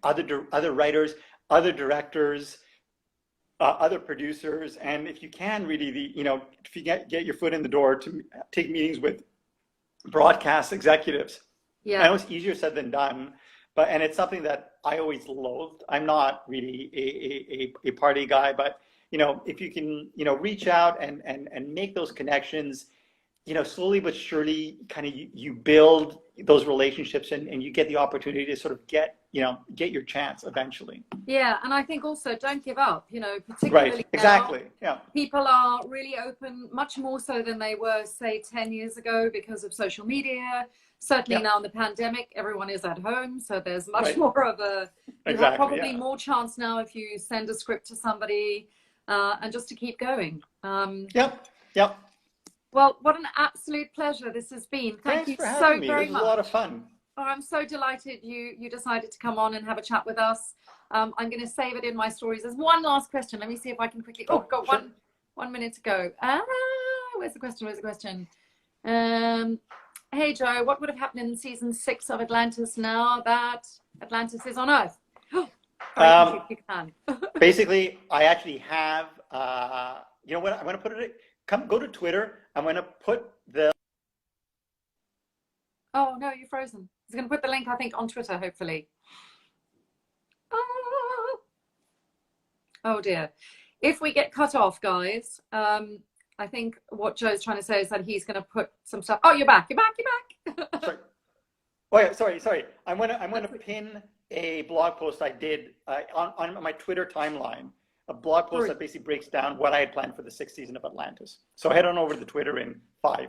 other writers, other directors, other producers, and if you can, really if you get your foot in the door, to take meetings with broadcast executives. Yeah, I know it's easier said than done. And it's something that I always loathed. I'm not really a party guy, but if you can reach out and make those connections, slowly but surely, kind of you build those relationships and you get the opportunity to sort of get your chance eventually. Yeah, and I think also don't give up. Particularly right, exactly. Yeah, people are really open, much more so than they were, say, 10 years ago, because of social media. Certainly now in the pandemic, everyone is at home, so there's much more of you have probably more chance now if you send a script to somebody, and just to keep going. Yep. Well, what an absolute pleasure this has been. Thank you so very much. It was a lot of fun. Oh, I'm so delighted you decided to come on and have a chat with us. I'm going to save it in my stories. There's one last question. Let me see if I can quickly. I've got 1 minute to go. Where's the question? Hey Joe, what would have happened in season 6 of Atlantis now that Atlantis is on Earth? You can. Basically, I actually have. You know what? I'm going to put it. Go to Twitter. I'm going to put the. Oh no, you're frozen. I was going to put the link, I think, on Twitter. Hopefully. Oh dear. If we get cut off, guys. I think what Joe's trying to say is that he's going to put some stuff. Oh, you're back. Sorry. Oh yeah, sorry. I'm gonna pin a blog post I did on my Twitter timeline. A blog post that basically breaks down what I had planned for the 6th season of Atlantis. So head on over to the Twitter in 5.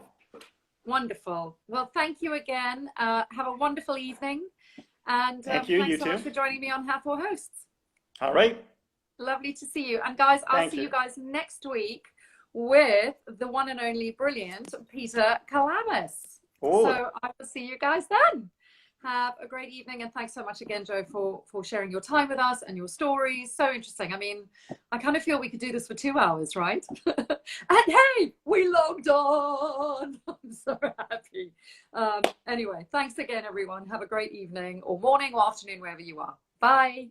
Wonderful. Well, thank you again. Have a wonderful evening. And thanks so much for joining me on Hathor Hosts. All right. Lovely to see you. And guys, I'll see you guys next week with the one and only brilliant Peter Calamus. So I will see you guys then. Have a great evening, and thanks so much again, Joe, for sharing your time with us and your stories. So interesting. I mean, I kind of feel we could do this for 2 hours, right? And hey, we logged on. I'm so happy. Anyway, thanks again, everyone. Have a great evening or morning or afternoon, wherever you are. Bye.